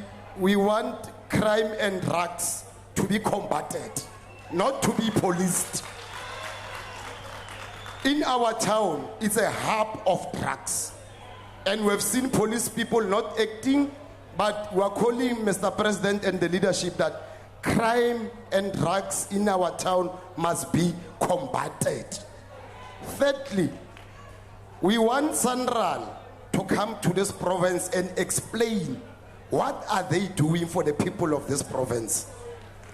want crime and drugs to be combated, not to be policed. In our town, it's a hub of drugs. And we've seen police people not acting, but we're calling Mr. President and the leadership that crime and drugs in our town must be combated. Thirdly, we want Sanral to come to this province and explain what are they doing for the people of this province.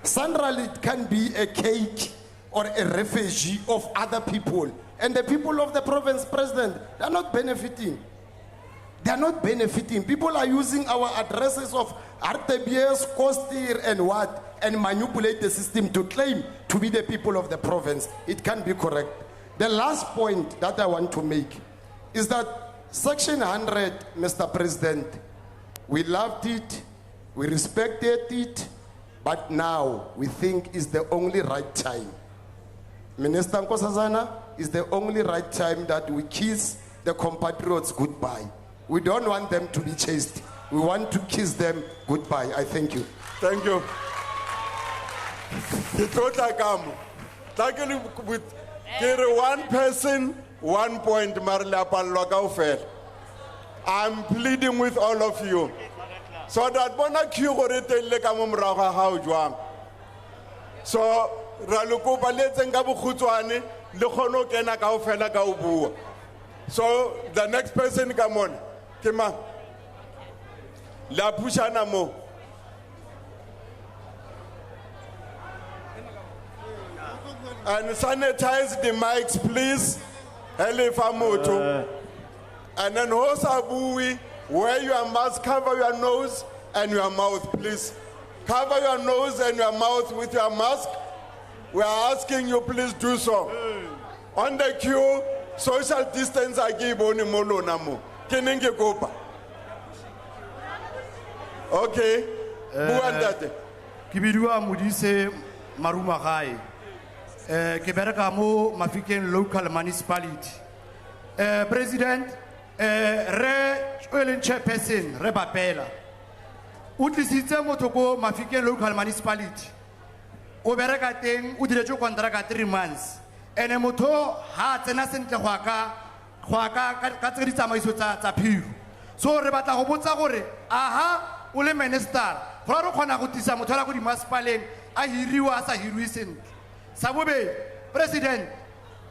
Sanral, it can be a cake or a refugee of other people. And the people of the province, President, they're not benefiting. They're not benefiting. People are using our addresses of RTBS, Kostir, and what, and manipulate the system to claim to be the people of the province. It can't be correct. The last point that I want to make is that Section 100, Mr. President, we loved it, we respected it, but now we think is the only right time. Minister Nkosazana, is the only right time that we kiss the compatriots goodbye. We don't want them to be chased. We want to kiss them goodbye. I thank you. Thank you. With 1 person, 1 point, I'm pleading with all of you. So that so so the next person, come on. Kima. La pushana mo. And sanitize the mics, please. Moto. And then Hosabui, wear your mask, cover your nose and your mouth, please. Cover your nose and your mouth with your mask. We are asking you, please do so. On the queue, social distance I give only molo namo. Keninge kopa. Okay. Buandate. Kibidua Mudise Marumagai. Keberaka mo Mafikeng local municipality. President, Re Oilen Chairperson, Rebapela. Utlisitse motoko Mafikeng local municipality. Oberaka teng udirejo kontraka 3 months. Ene moto ha tsena sentle ka tse tsamaiso tsa phiru. So re batla go botsa gore aha o le minister go re khona go tisa motho la go di masipaleng a hiriwa a sa hirwi sentle. Sa bobe President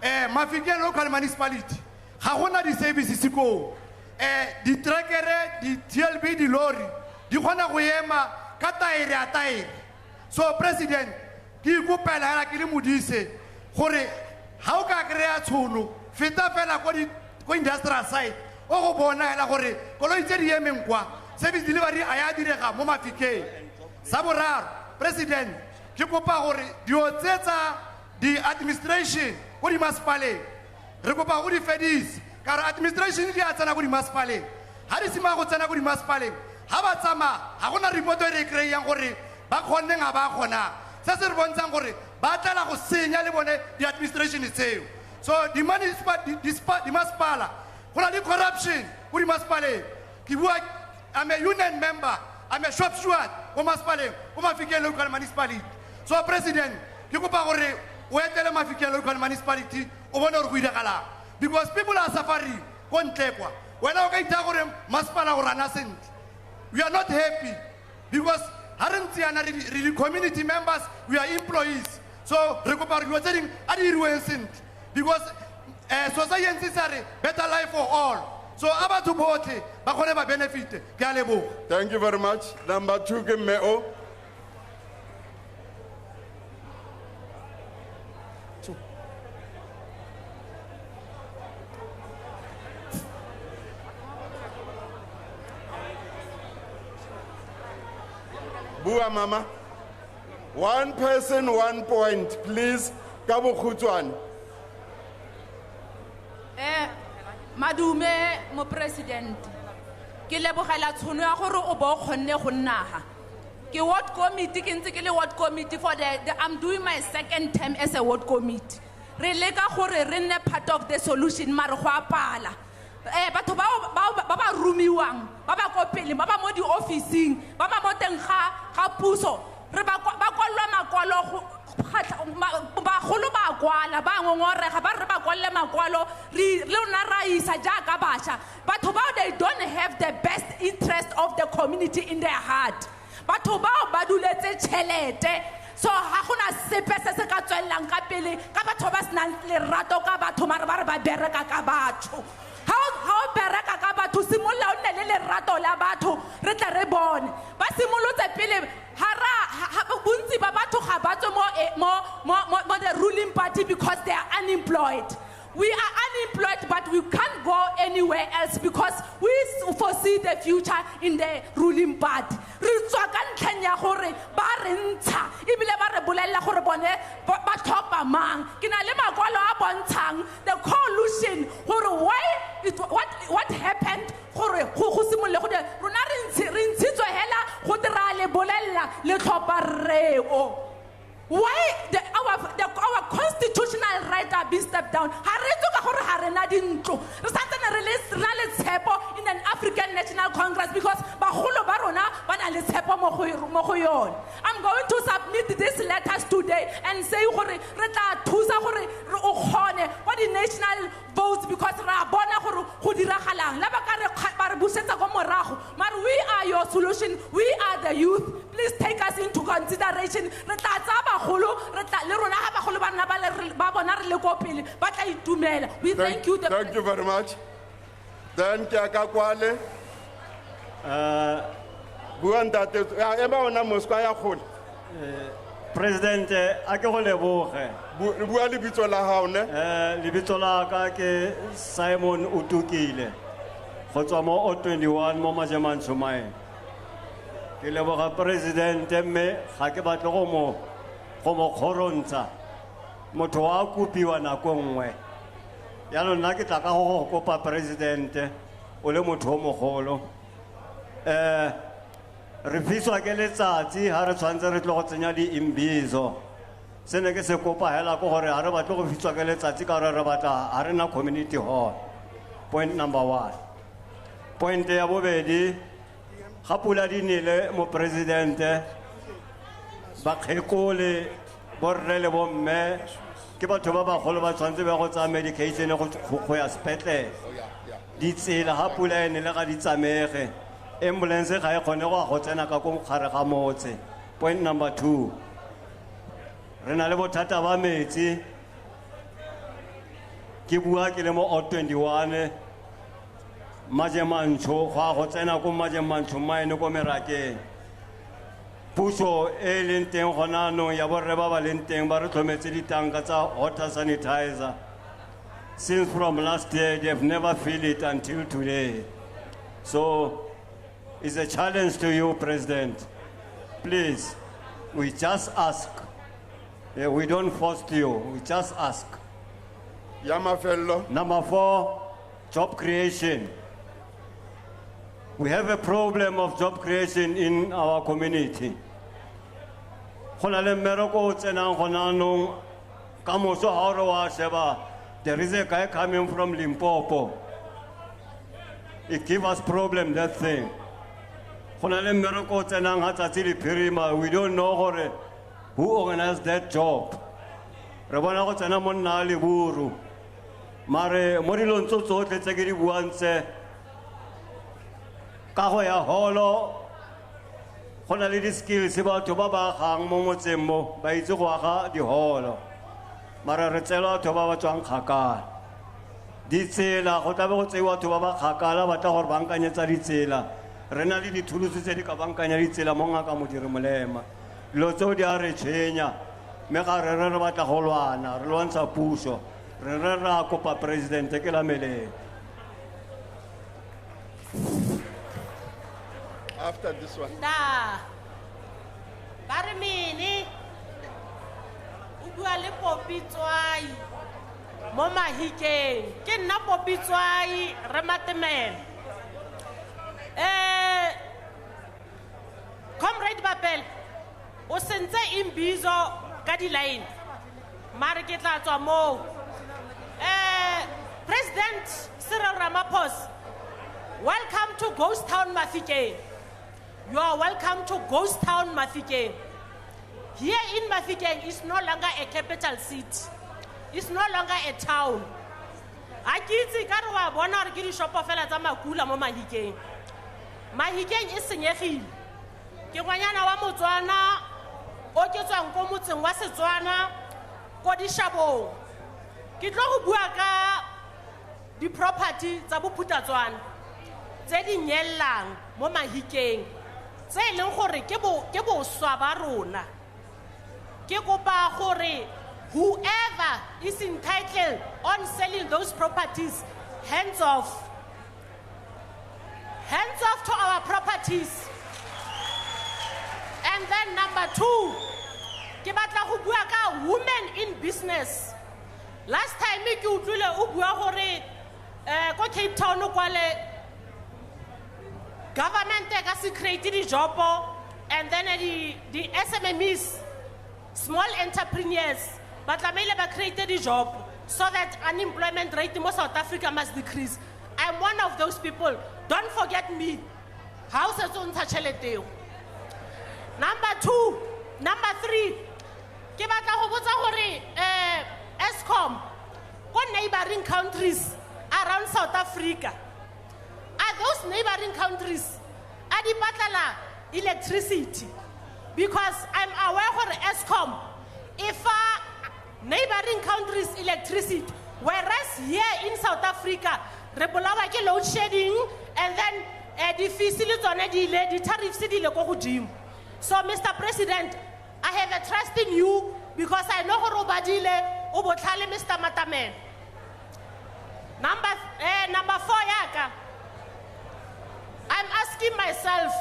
Mafikeng local municipality ga gona di services ko di trackere di TLB di lorry di khona go ema ka taere a taere. So President ke ikopela la ke le modise gore ha o ka krea tshono feta fela ko industrial side o go bona ela gore koloi tse di emeng kwa service delivery a ya direga mo Mafikeng. Sa boraro President ke kopa gore dio tsetsa di administration go di masipaleng re kopa go di fedise ka re administration di a tsena go di masipaleng ha di sima go tsena go di masipaleng ha ba tsama ha gona report e re kry-ang gore ba khonne nga ba khona se se re bontshang gore ba tla go senya le bone di administration tseo. So di masipala go na di corruption go di masipaleng ke bua I'm a union member, I'm a shop steward go masipaleng go Mafikeng local municipality. So President ke kopa gore o etele Mafikeng local municipality o bone gore go diragala because people are suffering go ntle kwa wena o ka itha gore masipala go rana sentle. We are not happy because Harentiana, really community members, we are employees. So, recuperating, because society is a better life for all. So, about to vote, but benefit. Thank you very much. Number 2, Meo. Bua Mama. 1 person, 1 point, please. Kabo Khutwan. Madume mo president. Ke lebogela tshono ya gore o bo kgonne go nnaga. Ke ward committee ke ntse ke le ward committee for I'm doing my 2nd term as a ward committee. Re leka gore re nne part of the solution mare go apala. Batho ba rumiwang ba ba ko pele ba ba mo di officing ba ba mo teng ga puso re ba kwalwa makwalo ba golo ba kwala ba ngongorega ba re ba kwalle makwalo le una ra isa jaaka basha batho ba they don't have the best interest of the community in their heart batho ba duletse chelete so ha gona sepe se se ka tswellang ka pele ka batho ba senang lerato ka batho mare ba re ba bereka ka batho how bereka ka batho simolla o nne le lerato la batho re tla re bone ba simolotse pele bontsi ba batho ga ba tswe mo the ruling party because they are unemployed. We are unemployed, but we can't go anywhere else because we foresee the future in the ruling party. Re tswa ka ntlheng ya gore ba re ntsha ebile ba re bolella gore bone ba tlhopa mang ke na le makwalo a bontshang the coalition gore what happened gore go simolle go rona re ntshitswe hela go dira le bolella le tlhopa reo. Why our constitutional right are being stepped down? In an African National Congress because I'm going to submit these letters today and say what the national votes because we are your solution. We are the youth. Please take us into consideration. We thank you. Thank you very much. Then Kiaka Kwale. President, a ke go leboge. Bua lebitso la hao ne? Lebitso la ka ke Simon Utukile. Go tswa mo O21 mo Majemantshomae. Ke leboga president mme ga ke batle go mo khorontsha. Motho wa kopiwa nako nngwe. Ya lona ke tla ka go kopa president o le motho o mogolo. Re fiswa ke letsatsi ha re tshwantse re tlo go tsenya di imbizo. Se ne ke se kopa hela go gore ha re batle go fiswa ke letsatsi ka re batla ha rena community hall. Point number 1. Point ya bobedi ga pula di nele mo presidente ba khekole borre le bomme ke batho ba bagolo ba tshwantse ba go tsa medication go ya sepetlele di tsela ha pula e nele ga di tsamege ambulance ga e khone go tsena ka go gare ga motse. Point number 2 re na le bothata ba metsi ke bua ke le mo O21 Majemantsho go tsena ko Majemantshomae ko merakeng puso e leng teng gona no ya borre ba ba leng teng ba re tlhometse ditanka tsa water sanitizer. Since from last year they've never filled it until today. So it's a challenge to you, President. Please, we just ask. We don't force you, we just ask. Number 4, job creation. We have a problem of job creation in our community. There is a guy coming from Limpopo. It gives us problem, that thing. We don't know who organized that job. Mare morilon tso tle tsegiri buantse ka go ya holo go na le di-skills batho ba ba agang mo motseng mo ba itse go aga diholo mara re tseela batho ba ba tswang kgakala ditsela go tlabe go tseiwa batho ba ba kgakala ba tla gore bankanyetsa ditsela re na le dithulusi tse di ka bankanya ditsela mo ngaka modiri molema dilo tseo di a re tshwenya mme ga re batla go lwana re lwantsha puso re ra kopa presidente ke lameleng. After this one. Da. Barimini. Ubua le popitswai. Mo Mahikeng. Ke nna popitswai re matemela. Comrade Babel. O sentse imbizo ka di line. Mare ke tla tswa mo. President Cyril Ramaphosa. Welcome to Ghost Town Mafikeng. You are welcome to Ghost Town Mafikeng. Here in Mafikeng is no longer a capital city. It's no longer a town. Akitsi ka re wa bona re ke di shopo fela tsa makula mo Mahikeng. Mahikeng e senyegile. Ke ngwanyana wa Motswana o ke tswang ko motseng wa Setswana ko Dishabong. Ke tlo go bua ka di property tsa Bophutatswana tse di nyellang mo Mahikeng tse leng gore ke bo swa ba rona. Ke kopa gore whoever is entitled on selling those properties, hands off to our properties. And then number 2, ke batla go bua ka women in business. Last time ke utlwile o bua gore ko Cape Town kwale government ka se create di job and then the SMMEs, small entrepreneurs, but tlamehile ba create di job so that unemployment rate in South Africa must decrease. I'm one of those people. Don't forget me. How se tsontsa tšhelete. Number 3, ke batla go botsa gore Eskom ko neighboring countries around South Africa, are those neighboring countries are di patala electricity? Because I'm aware gore Eskom if neighboring countries electricity, whereas here in South Africa re bolawa ke load shedding and then di fees le tsone di le di tariffs di le go godimo. So Mr. President, I have a trust in you because I know gore o badile o botlhale Mr. Matamela. Number 4 yaka, I'm asking myself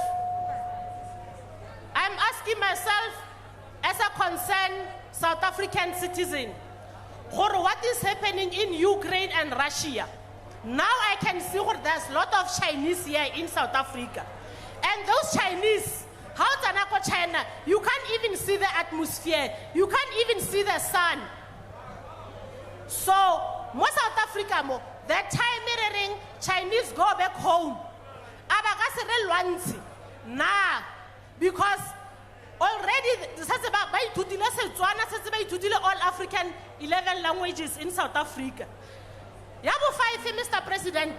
as a concerned South African citizen, what is happening in Ukraine and Russia? Now I can see there's a lot of Chinese here in South Africa. And those Chinese, how China, you can't even see the atmosphere. You can't even see the sun. So, most South Africa, the time mirroring Chinese go back home. Nah, because already all African 11 languages in South Africa. Mr. President.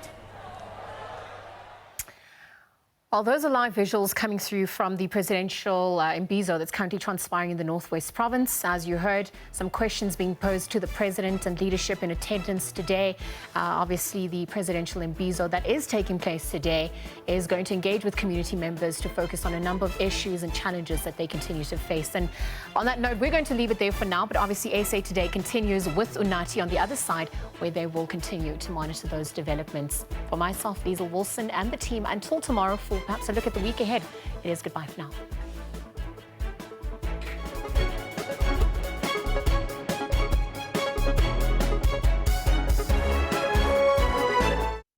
Well, those are live visuals coming through from the presidential imbizo that's currently transpiring in the Northwest Province. As you heard, some questions being posed to the president and leadership in attendance today. Obviously, the presidential imbizo that is taking place today is going to engage with community members to focus on a number of issues and challenges that they continue to face. And on that note, we're going to leave it there for now, but obviously SA Today continues with Unati on the other side, where they will continue to monitor those developments. For myself, Liesl Wilson, and the team, until tomorrow for perhaps a look at the week ahead, it is goodbye for now.